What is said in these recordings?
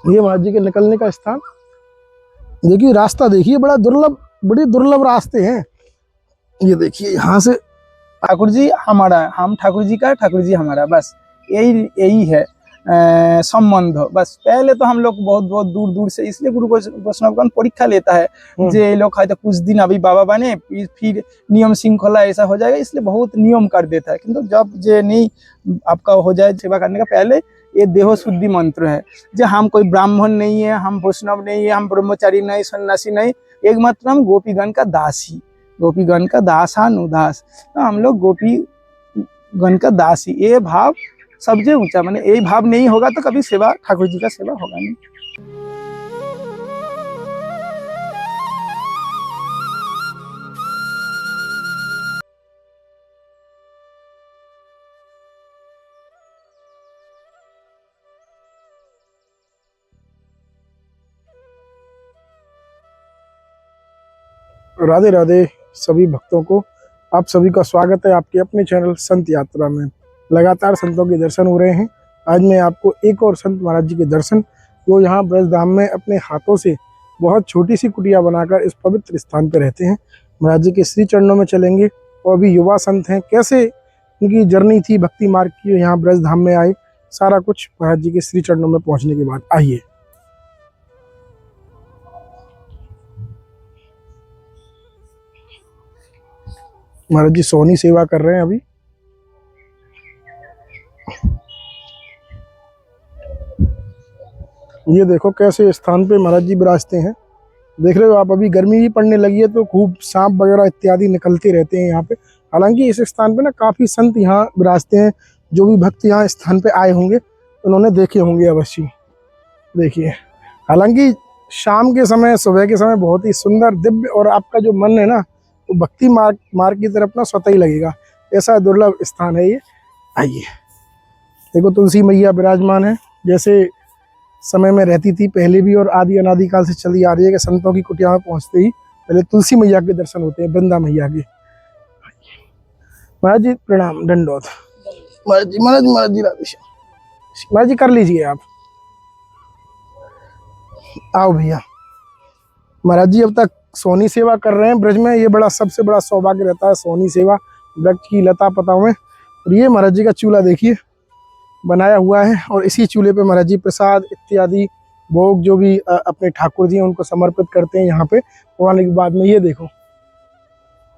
ये महाराज जी के निकलने का स्थान देखिए, रास्ता देखिए, बड़ी दुर्लभ रास्ते हैं। ये देखिए यहाँ से ठाकुर जी हमारा, हम ठाकुर जी का, ठाकुर जी हमारा, बस यही यही है संबंध। बस पहले तो हम लोग बहुत बहुत दूर दूर से, इसलिए गुरु वैष्णवगण परीक्षा लेता है जे ये लोग हयतो कुछ दिन अभी बाबा बने फिर नियम श्रृंखला ऐसा हो जाएगा, इसलिए बहुत नियम कर देता है। किंतु जब जे नहीं आपका हो जाए सेवा करने का, पहले ये देहो शुद्धि मंत्र है जो हम कोई ब्राह्मण नहीं है, हम वैष्णव नहीं है, हम ब्रह्मचारी नहीं, सन्यासी नहीं, एकमात्र हम गोपीगण का दास ही, गोपीगण का दासानुदास। तो हम लोग गोपी गण का दास ही, ये भाव सबसे ऊंचा। माने यही भाव नहीं होगा तो कभी सेवा, ठाकुर जी का सेवा होगा नहीं। राधे राधे सभी भक्तों को, आप सभी का स्वागत है आपके अपने चैनल संत यात्रा में। लगातार संतों के दर्शन हो रहे हैं। आज मैं आपको एक और संत महाराज जी के दर्शन, वो यहाँ ब्रजधाम में अपने हाथों से बहुत छोटी सी कुटिया बनाकर इस पवित्र स्थान पर रहते हैं। महाराज जी के श्री चरणों में चलेंगे और अभी युवा संत हैं, कैसे उनकी जर्नी थी भक्ति मार्ग की, यहाँ ब्रजधाम में आए, सारा कुछ महाराज जी के श्री चरणों में पहुँचने के बाद। आइए। महाराज जी सोनी सेवा कर रहे हैं अभी। ये देखो कैसे स्थान पे महाराज जी विराजते हैं। देख रहे हो आप, अभी गर्मी भी पड़ने लगी है तो खूब सांप वगैरह इत्यादि निकलते रहते हैं यहाँ पे। हालांकि इस स्थान पे ना काफी संत यहाँ विराजते हैं। जो भी भक्त यहाँ स्थान पे आए होंगे उन्होंने देखे होंगे अवश्य। देखिए, हालांकि शाम के समय, सुबह के समय बहुत ही सुंदर दिव्य, और आपका जो मन है ना वो भक्ति मार्ग की तरफ ना स्वतः ही लगेगा। ऐसा दुर्लभ स्थान है ये। आइए। देखो तुलसी मैया विराजमान है, जैसे समय में रहती थी पहले भी और आदि अनादिकाल से चली आ रही है कि संतों की कुटिया में पहुंचते ही पहले तुलसी मैया के दर्शन होते हैं, वृंदा मैया के। महाराज जी प्रणाम, दंडोत। महाराज जी राधे श्याम। महाराज जी कर लीजिए आप। आओ भैया। महाराज जी अब तक सोनी सेवा कर रहे हैं ब्रज में। ये बड़ा सबसे बड़ा सौभाग्य रहता है, सोनी सेवा वृक्ष की लता पताओं में। और ये महाराज जी का चूल्हा देखिए बनाया हुआ है, और इसी चूल्हे पे महाराज जी प्रसाद इत्यादि भोग जो भी अपने ठाकुर जी हैं उनको समर्पित करते हैं यहाँ पे पहुँचने के बाद में। ये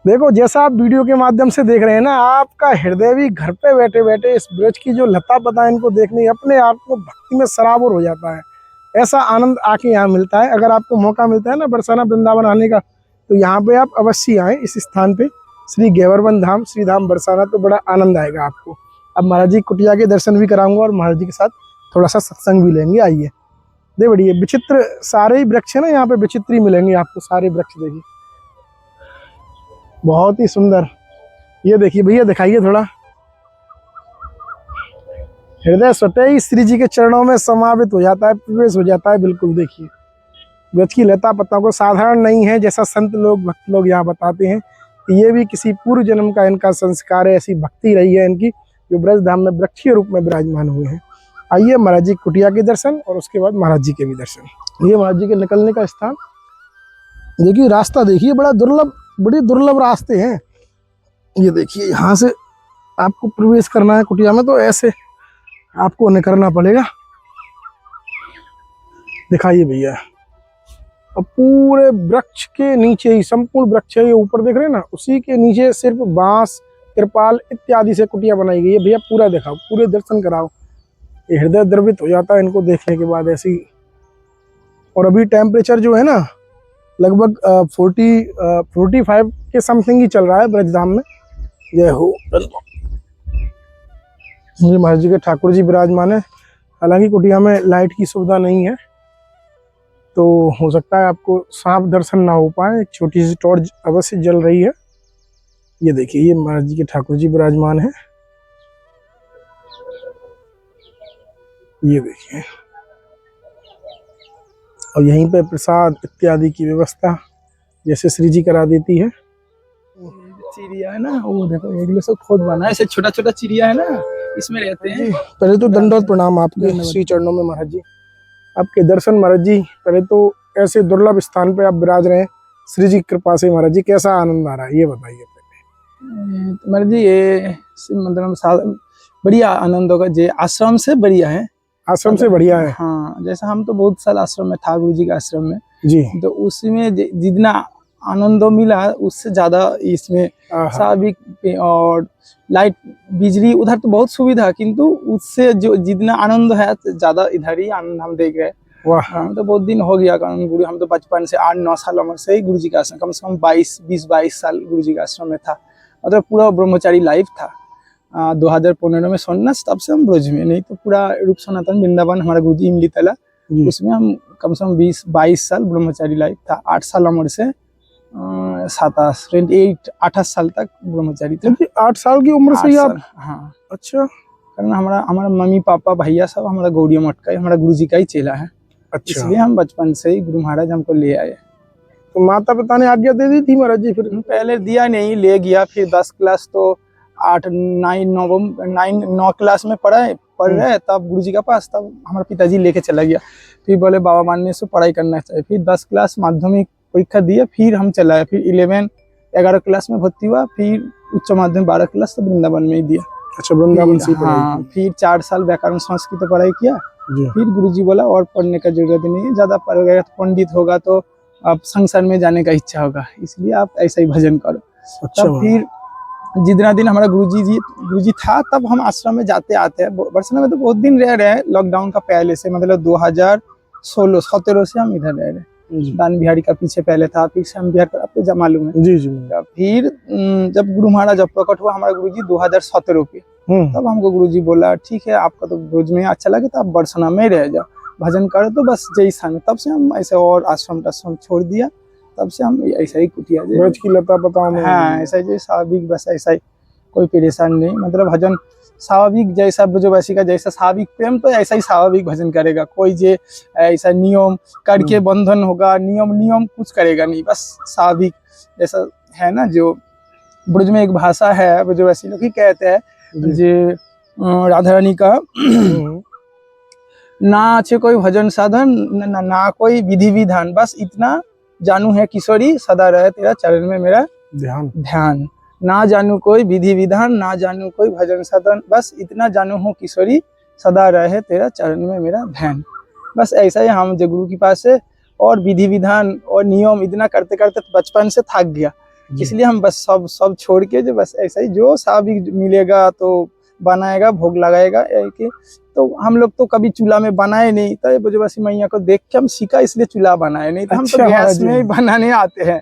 देखो जैसा आप वीडियो के माध्यम से देख रहे हैं ना, आपका हृदय भी घर पे बैठे बैठे इस ब्रज की जो लता पता है इनको देखने अपने आप को भक्ति में सराबोर हो जाता है। ऐसा आनंद आके यहाँ मिलता है। अगर आपको मौका मिलता है ना बरसाना वृंदावन आने का, तो यहाँ पे आप अवश्य आए इस स्थान पे, श्री गैवरवन धाम, श्री धाम बरसाना, तो बड़ा आनंद आएगा आपको। अब महाराज जी कुटिया के दर्शन भी कराऊंगा और महाराज जी के साथ थोड़ा सा सत्संग भी लेंगे। आइए। दे बढ़िए, विचित्र सारे ही वृक्ष है ना यहाँ पे, विचित्र ही मिलेंगे आपको सारे वृक्ष। देखिए बहुत ही सुंदर। ये देखिए भैया, दिखाइए थोड़ा। हृदय स्वतः ही श्री जी के चरणों में समावित हो जाता है, प्रवेश हो जाता है। बिल्कुल देखिए, ब्रज की लता पत्ता को साधारण नहीं है, जैसा संत लोग भक्त लोग यहाँ बताते हैं कि ये भी किसी पूर्व जन्म का इनका संस्कार है, ऐसी भक्ति रही है इनकी, जो ब्रज धाम में वृक्ष के रूप में विराजमान हुए हैं। आइए महाराज जी कुटिया के दर्शन और उसके बाद महाराज जी के भी दर्शन। ये महाराज जी के निकलने का स्थान देखिए, रास्ता देखिए, बड़ी दुर्लभ रास्ते हैं। ये देखिए यहाँ से आपको प्रवेश करना है कुटिया में, तो ऐसे आपको निकलना पड़ेगा। दिखाइए भैया। और पूरे वृक्ष के नीचे ही, संपूर्ण वृक्ष है ये ऊपर देख रहे हैं ना, उसी के नीचे सिर्फ बांस, त्रिपाल इत्यादि से कुटिया बनाई गई है। भैया पूरा दिखाओ, पूरे दर्शन कराओ। ये हृदय द्रवित हो जाता है इनको देखने के बाद ऐसी। और अभी टेम्परेचर जो है ना लगभग 45 के समथिंग ही चल रहा है ब्रजधाम में। जय हो। मुझे महाराज जी के ठाकुर जी विराजमान है। हालांकि कुटिया में लाइट की सुविधा नहीं है, तो हो सकता है आपको साफ दर्शन ना हो पाए। एक छोटी सी टॉर्च अवश्य जल रही है। ये देखिए, ये महाराज जी के ठाकुर जी विराजमान है। ये देखिए, और यहीं पे प्रसाद इत्यादि की व्यवस्था जैसे श्री जी करा देती है। चिड़िया है ना, वो देखो एक सब खोद बना है, ऐसे छोटा छोटा चिड़िया है ना, इसमें रहते हैं। पहले तो दंडोत प्रणाम आपके श्री चरणों में महाराज जी। आपके दर्शन महाराज जी, पहले तो ऐसे दुर्लभ स्थान पे आप विराज रहे हैं, श्री जी की कृपा से महाराज जी कैसा आनंद आ रहा है ये बताइए पहले। तो महाराज जी ये मतलब बढ़िया आनंद होगा, जे आश्रम से बढ़िया है। आश्रम से बढ़िया है। हाँ, जैसा हम तो बहुत साल आश्रम में था, गुरु जी के आश्रम में, जी। तो उसमें जितना आनंद मिला उससे ज्यादा इसमें स्वाभाविक, और लाइट बिजली उधर तो बहुत सुविधा, किंतु उससे जो जितना आनंद है ज्यादा इधर ही आनंद हम देख रहे। वाह। हम तो बहुत दिन हो गया, कारण गुरु हम तो बचपन से 8-9 साल उम्र से ही गुरु जी का आश्रम, कम से कम 20-22 साल गुरु जी का आश्रम में था, मतलब पूरा ब्रह्मचारी लाइफ था। 2015 में सन्यास, तब से हम ब्रज में, नहीं तो पूरा रूप सनातन वृंदावन हमारा गुरु जी इमली तला, उसमें हम कम से कम 20-22 साल ब्रह्मचारी लाइफ था। 8 साल उम्र से 28 साल तक ब्रह्मचारी था। 8 साल की उम्र से ही आप? हाँ। अच्छा। कारण हमारा मम्मी पापा भैया सब हमारा गौड़िया मठ का हमारा गुरु जी का ही चेला है। अच्छा। इसलिए हम बचपन से ही गुरु महाराज हमको ले आए। तो माता पिता ने आज्ञा दे दी थी महाराज जी? फिर पहले दिया नहीं, ले गया, फिर 10 क्लास तो 9 क्लास में पढ़ रहे तब गुरु जी के पास, तब हमारे पिताजी लेके चला गया। फिर बोले बाबा मानने से पढ़ाई करना चाहिए। फिर 10 क्लास माध्यमिक परीक्षा दिया, फिर हम चलाए। फिर 11 क्लास में भर्ती हुआ, फिर उच्च माध्यमिक 12 क्लास तो वृंदावन में ही दिया। अच्छा, वृंदावन से पढ़ाई? हाँ, फिर 4 साल व्याकरण संस्कृत पढ़ाई किया। फिर गुरुजी बोला और पढ़ने का जरूरत नहीं है, ज्यादा पढ़ गया तो पंडित होगा तो आप संसार में जाने का इच्छा होगा, इसलिए आप ऐसा ही भजन करो। अच्छा। तब फिर जितना दिन हमारा गुरुजी था, तब हम आश्रम में जाते आते हैं। बरसना में तो बहुत दिन रह रहे हैं, लॉकडाउन का पहले से, मतलब 2017 से हम इधर रह रहे हैं। दान बिहारी का पीछे पहले था, फिर श्याम बिहार का आपको मालूम है। जी जी। फिर जब गुरु महाराज जब प्रकट हुआ हमारा गुरुजी 2017 पे, तब हमको गुरुजी बोला ठीक है आपका तो ब्रज में अच्छा लगे तो आप बरसना में रह जाओ, भजन करो तो बस जैसा में। तब से हम ऐसे और आश्रम छोड़ दिया, तब से हम ऐसा ही कुटिया ब्रज की लता पता में। हाँ, ऐसा ही स्वाभाविक, बस ऐसा ही, कोई परेशान नहीं, मतलब भजन स्वाभाविक जैसा ब्रजवासी का जैसा स्वाभाविक प्रेम, तो ऐसा ही स्वाभाविक भजन करेगा। कोई जे ऐसा नियम करके बंधन होगा, नियम कुछ करेगा नहीं, बस स्वाभाविक जैसा है ना। जो ब्रज में एक भाषा है, ब्रजवासी लोग ही कहते हैं जे राधा रानी का ना अच्छे कोई भजन साधन ना कोई विधि विधान, बस इतना जानू है किशोरी सदा रहे तेरा चरण में मेरा ध्यान। ना जानू कोई विधि विधान, ना जानू कोई भजन साधन, बस इतना जानू हूँ किशोरी सदा रहे तेरा चरण में मेरा ध्यान। बस ऐसा ही हम जो गुरु के पास से और विधि विधान और नियम इतना करते करते बचपन से थक गया, इसलिए हम बस सब छोड़ के जो बस ऐसा ही जो स्वाभाविक मिलेगा तो बनाएगा, भोग लगाएगा। तो हम लोग तो कभी चूल्हा में बनाए नहीं, तो ब्रजवासी मैया को देख के हम सीखा, इसलिए चूल्हा बनाए नहीं, तो हम तो गैस में ही बनाने आते हैं,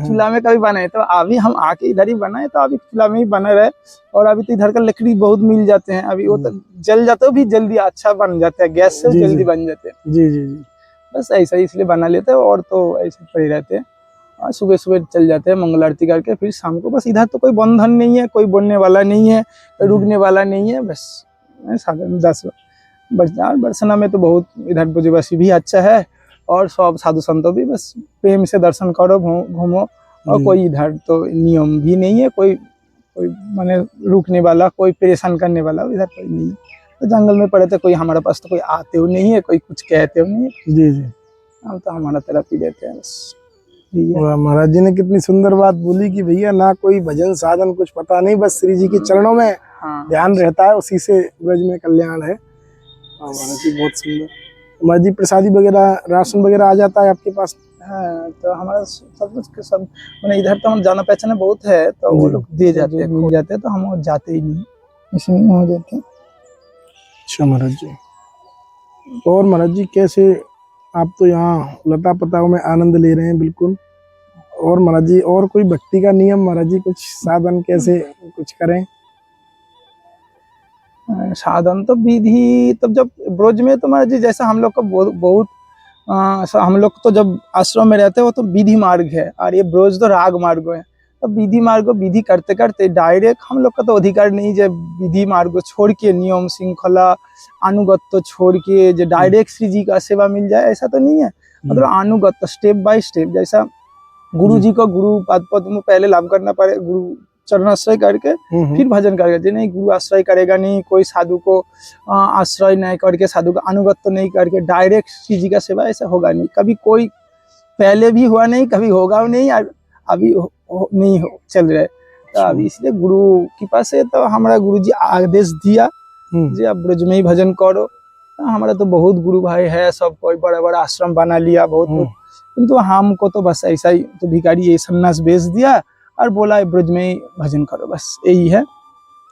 चूल्हा में कभी बनाए। तो अभी हम आके इधर ही बनाए, तो अभी चूल्हा में ही बने रहे। और अभी तो इधर का लकड़ी बहुत मिल जाते हैं, अभी वो तो जल जाते हो भी जल्दी अच्छा बन जाता है, गैस से जल्दी बन जाते हैं। जी जी जी। बस ऐसा ही इसलिए बना लेते हैं, और तो ऐसे पड़े रहते हैं। और सुबह चल जाते हैं मंगल आरती करके, फिर शाम को। बस इधर तो कोई बंधन नहीं है, कोई बोलने वाला नहीं है, रुकने वाला नहीं है, बस साधन 10 बरसना में तो बहुत इधर ब्रजवासी भी अच्छा है, और सब साधु संतों भी, बस प्रेम से दर्शन करो, घूमो। और कोई इधर तो नियम भी नहीं है, कोई माने रुकने वाला, कोई परेशान करने वाला इधर कोई नहीं है। तो जंगल में पड़े थे, कोई हमारे पास तो कोई आते हो नहीं है, कोई कुछ कहते हो नहीं है। जी जी। हम तो हमारा तरफ ही रहते हैं बस। महाराज जी ने कितनी सुंदर बात बोली कि भैया ना कोई भजन साधन कुछ पता नहीं, बस श्री जी के चरणों में ध्यान रहता है, उसी से ब्रज में कल्याण है। महाराज जी बहुत सुंदर। महाराज जी प्रसादी वगैरह, राशन वगैरह आ जाता है आपके पास? हाँ, तो हमारा सब कुछ के सब मैंने इधर तो हम जाना पहचाना बहुत है, तो वो लोग दे जाते हैं, खो जाते हैं, तो हम जाते ही नहीं, इसलिए हो जाते हैं। अच्छा महाराज जी। और महाराज जी कैसे आप तो यहाँ लता पताओं में आनंद ले रहे हैं बिल्कुल, और महाराज जी और कोई भक्ति का नियम महाराज जी, कुछ साधन कैसे कुछ करें? साधन तो विधि, तब जब ब्रज में तो महाराज जी जैसा हम लोग का बहुत हम लोग तो जब आश्रम में रहते हैं वो तो विधि मार्ग है, और ये ब्रज तो राग मार्ग है। तो विधि मार्ग विधि करते करते डायरेक्ट हम लोग का तो अधिकार नहीं जब विधि मार्ग छोड़ के, नियम श्रृंखला अनुगत्य छोड़ के जो डायरेक्ट श्री जी का सेवा मिल जाए, ऐसा तो नहीं है। मतलब अनुगत्य स्टेप बाय स्टेप, जैसा गुरु जी को गुरु पद में पहले लाभ करना पड़े, गुरु चरणाश्रय करके फिर भजन करेगा। जो नहीं गुरु आश्रय करेगा, नहीं कोई साधु को आश्रय नहीं करके, साधु का अनुगत्य नहीं करके डायरेक्ट श्री जी का सेवा, ऐसा होगा नहीं। कभी कोई पहले भी हुआ नहीं, कभी होगा नहीं, और अभी नहीं हो चल रहे। तो अभी इसलिए गुरु के पास है, तो हमारा गुरु जी आदेश दिया जी आप ब्रज में ही भजन करो। हमारा तो बहुत गुरु भाई है, सब कोई बड़ा बड़ा आश्रम बना लिया बहुत, किंतु हमको तो बस ऐसा ही, तो भिखारी ये सन्यास बेच दिया और बोला ब्रज में ही भजन करो, बस यही है।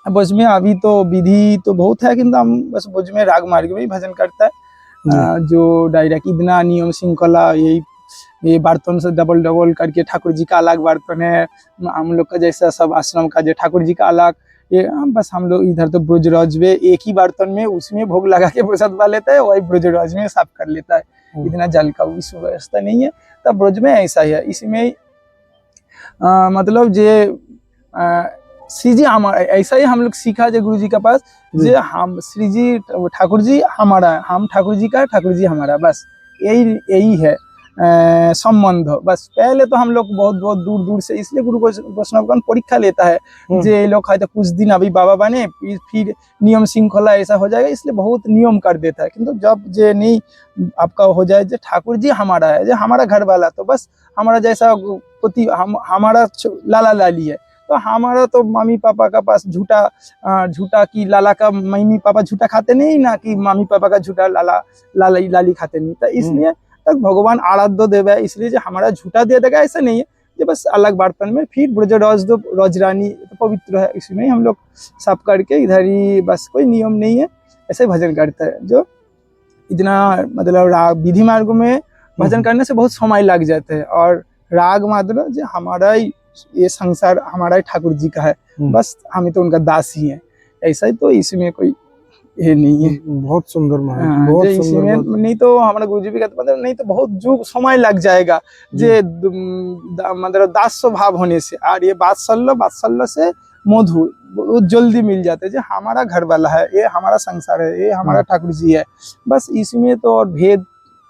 ब्रज में अभी तो विधि तो बहुत है, किंतु हम बस ब्रज में राग मार्ग में ही भजन करता है। जो डायरेक्ट इतना नियम श्रृंखला, यही ये बर्तन से डबल डबल करके ठाकुर जी का अलग बर्तन है, हम लोग का जैसा सब आश्रम का जो ठाकुर जी का अलग, ये बस हम लोग इधर तो ब्रजराज में एक ही बर्तन में उसमें भोग लगा के प्रसाद बना लेता है, वही ब्रजराज में साफ कर लेता है। इतना जल का विश्व व्यवस्था नहीं है, तब ब्रज में ऐसा है। इसमें मतलब जे श्री जी हमारा, ऐसा ही हम लोग सीखा जो गुरु जी के पास, जे हम श्री जी ठाकुर जी हमारा, हम ठाकुर जी का, ठाकुर जी हमारा, बस यही है संबंध। बस पहले तो हम लोग बहुत बहुत दूर दूर से, इसलिए गुरु वैष्णवगण परीक्षा लेता है जे ये लोग है तो कुछ दिन अभी बाबा बने, फिर नियम श्रृंखला ऐसा हो जाएगा, इसलिए बहुत नियम कर देता है। किंतु जब जे नहीं आपका हो जाए जो ठाकुर जी हमारा है, जो हमारा घर वाला, तो बस हमारा जैसा पति हमारा लाला लाली है, तो हमारा तो मम्मी पापा का पास झूठा की लाला का मम्मी पापा झूठा खाते नहीं ना, कि मम्मी पापा का झूठा लाली खाते नहीं, तो इसलिए तक भगवान आराध्य देव है, इसलिए जो हमारा झूठा दे देगा ऐसा नहीं है, जो बस अलग बर्तन में फिर ब्रजराज दो रजरानी तो पवित्र है, इसमें हम लोग साफ करके इधर ही, बस कोई नियम नहीं है, ऐसे भजन करता है। जो इतना मतलब राग विधि मार्ग में भजन करने से बहुत समय लग जाते हैं, और राग मतलब जो हमारा ही ये संसार हमारा ही ठाकुर जी का है, बस हमें तो उनका दास ही है, ऐसा ही। तो इसमें कोई ये नहीं है। बहुत सुंदर महाराज, बहुत सुंदर। नहीं तो हमारा गुरुजी भी कहते मतलब नहीं तो बहुत जो समय लग जाएगा, जे मतलब दास स्वभाव होने से, और ये बात्सल्य से मधुर बहुत जल्दी मिल जाते हैं। जो हमारा घर वाला है, ये हमारा संसार है, ये हमारा ठाकुर जी है, बस इसमें तो और भेद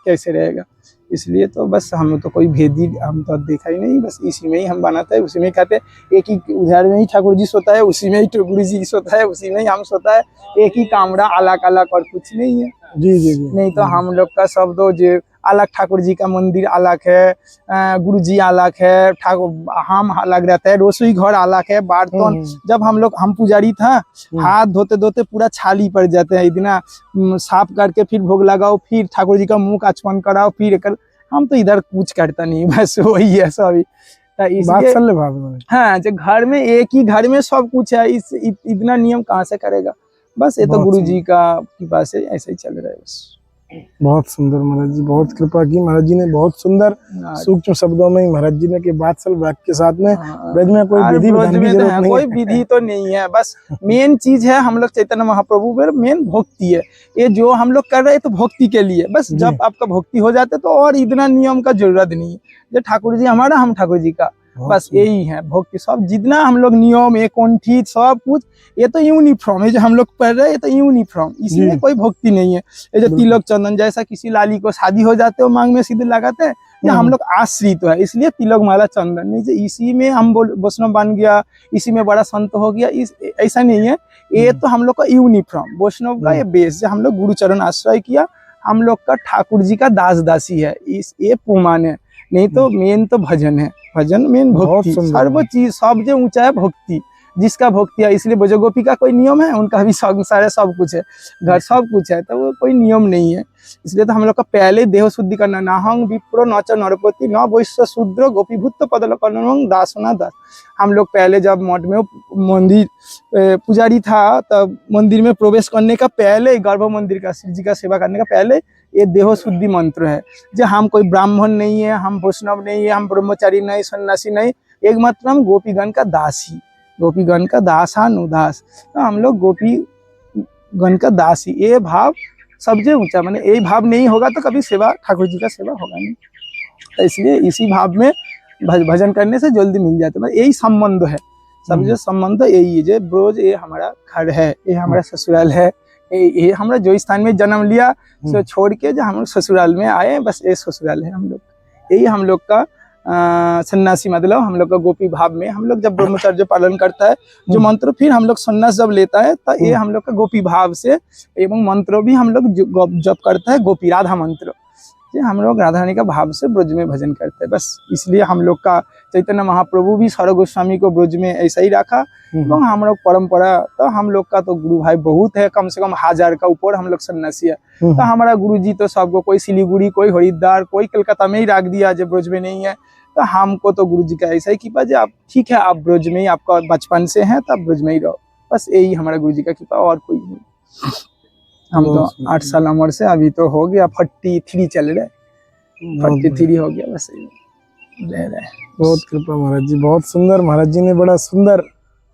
कैसे रहेगा। इसलिए तो बस हम तो कोई भेद ही हम तो देखा ही नहीं, बस इसी में ही हम बनाते हैं, उसी में कहते हैं। एक ही उधर में ही ठाकुर जी सोता है, उसी में ही गुरु जी सोता है, उसी में ही हम सोता है, एक ही कामरा अलग अलग और कुछ नहीं है। जी जी जी। नहीं तो हम लोग का शब्द जो अलग, ठाकुर जी का मंदिर अलग है, गुरु जी अलग है, ठाकुर हम अलग रहते हैं, रसोई घर अलग है, बर्तन जब हम पुजारी था, हाथ धोते धोते पूरा छाली पड़ जाते हैं, इतना साफ करके फिर भोग लगाओ, फिर ठाकुर जी का मुंह आचमन कराओ, फिर हम तो इधर कुछ करता नहीं, बस वही है सभी। हाँ, जो घर में एक ही घर में सब कुछ है, इतना नियम कहाँ से करेगा। बस ये तो गुरु जी का कृपा से ऐसे ही चल रहा है बस। बहुत सुंदर महाराज जी, बहुत कृपा की महाराज जी ने, बहुत सुंदर सूक्ष्म शब्दों में महाराज जी ने के बात्सल वाक्य के साथ में ब्रज में कोई विधि विधान की जरूरत नहीं, कोई विधि तो नहीं है। बस मेन चीज है हम लोग चैतन्य महाप्रभु में मेन भक्ति है, ये जो हम लोग कर रहे हैं तो भक्ति के लिए, बस जब आपका भक्ति हो जाते तो और इतना नियम का जरूरत नहीं है। जो ठाकुर जी हमारा, हम ठाकुर जी का, बस यही है भक्ति। सब जितना हम लोग नियम एक कंठी सब कुछ, ये तो यूनिफॉर्म है जो हम लोग पढ़ रहे हैं, ये तो यूनिफॉर्म, इसमें कोई भक्ति नहीं है। ये जो तिलक चंदन, जैसा किसी लाली को शादी हो जाते हो मांग में सीधे लगाते हैं, ये हम लोग आश्रित है, इसलिए तिलक माला चंदन नहीं, इसी में हम वैष्णव बन गया, इसी में बड़ा संत हो गया, ऐसा नहीं है। ये तो हम लोग का यूनिफॉर्म वैष्णव का ये बेस, जो हम लोग गुरु चरण आश्रय किया, हम लोग का ठाकुर जी का दास दासी है, ये पुमान है। नहीं तो मेन तो भजन है, भजन मेन भक्ति, सर्व चीज सब जो ऊंचा है भक्ति, जिसका भक्ति है। इसलिए ब्रजगोपी का कोई नियम है, उनका भी संसार है, सब कुछ है, घर सब कुछ है, तो वो कोई नियम नहीं है। इसलिए तो हम लोग का पहले देह शुद्धि करना, नाहंग विप्रो न च नरपति न वैश्य शूद्र गोपीभूत पदलकर्णं दासना दास। हम लोग पहले जब मठ में मंदिर पुजारी था, तब मंदिर में प्रवेश करने का पहले, गर्भ मंदिर का शिव जी का सेवा करने का पहले ये देह शुद्धि मंत्र है, जो हम कोई ब्राह्मण नहीं है, हम वैष्णव नहीं है, हम ब्रह्मचारी नहीं, सन्यासी नहीं, एक मात्र हम गोपीगण का दासी, गोपीगण का दासानुदास। तो हम लोग गोपीगण का दासी, ये भाव सबसे ऊंचा, माने यही भाव नहीं होगा तो कभी सेवा, ठाकुर जी का सेवा होगा नहीं। तो इसलिए इसी भाव में भजन करने से जल्दी मिल जाता है, यही संबंध है, सब जो संबंध यही है। जो ब्रोज ये हमारा घर है, ये हमारा ससुराल है, ये हमारा जो स्थान में जन्म लिया सो छोड़ के जो हम लोग ससुराल में आए, बस ये ससुराल है हम लोग, यही हम लोग का सन्यासी मतलब हम लोग का गोपी भाव में हम लोग जब ब्रह्मचर्य पालन करता है जो मंत्र, फिर हम लोग सन्यास जब लेता है तो ये हम लोग का गोपी भाव से, एवं मंत्र भी हम लोग जब करता है गोपी राधा मंत्र, ये हम लोग राधा रानी का भाव से ब्रज में भजन करते हैं। बस इसलिए हम लोग का चैतन्य महाप्रभु भी सौरभ गोस्वामी को ब्रज में ऐसा ही रखा। एवं हम लोग परंपरा तो हम लोग का तो गुरु भाई बहुत है, कम से कम 1000 का ऊपर हम लोग सन्यासी है। तो हमारा गुरु जी तो सबको, कोई सिलीगुड़ी, कोई हरिद्वार, कोई कलकत्ता में ही रख दिया जो ब्रज में नहीं है। तो हमको तो गुरु जी का ऐसा ही कृपा, जो आप ठीक है आप ब्रज में ही, आपका बचपन से है तो आप ब्रज में ही रहो, बस यही हमारा गुरु जी का कृपा, और कोई नहीं। हम तो 8 साल उम्र से, अभी तो हो गया 43 चल रहे, 43 हो गया, बस यही ले रहे। बहुत कृपा महाराज जी, बहुत सुंदर। महाराज जी ने बड़ा सुंदर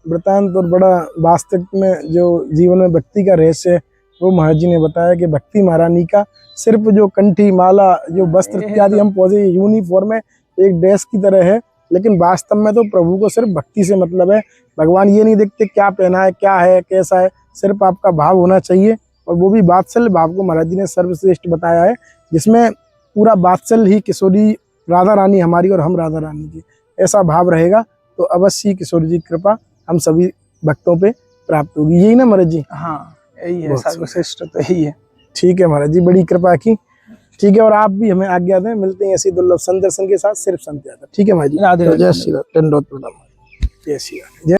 वृतांत और बड़ा वास्तविक में जो जीवन में भक्ति का रहस्य है वो महाराज जी ने बताया कि भक्ति महारानी का सिर्फ जो कंठी माला, जो वस्त्र इत्यादि हम पौधे यूनिफॉर्म है एक ड्रेस की तरह है, लेकिन वास्तव में तो प्रभु को सिर्फ भक्ति से मतलब है। भगवान ये नहीं देखते क्या पहना है, क्या है, कैसा है, सिर्फ आपका भाव होना चाहिए। और वो भी वात्सल्य भाव को महाराज जी ने सर्वश्रेष्ठ बताया है, जिसमें पूरा वात्सल्य ही किशोरी राधा रानी हमारी और हम राधा रानी की, ऐसा भाव रहेगा तो अवश्य ही किशोरी जी की कृपा हम सभी भक्तों पे प्राप्त होगी। यही ना महाराज जी? हाँ यही है, सर्वश्रेष्ठ तो यही है। ठीक है महाराज जी, बड़ी कृपा की। ठीक है, और आप भी हमें आज्ञा दें, मिलते हैं ऐसी दुर्लभ संदर्शन के साथ, सिर्फ संत यादव। ठीक है महाराज जी, राधे राधे। जय श्री राम, दंडवत प्रणाम। जय श्री राम। जय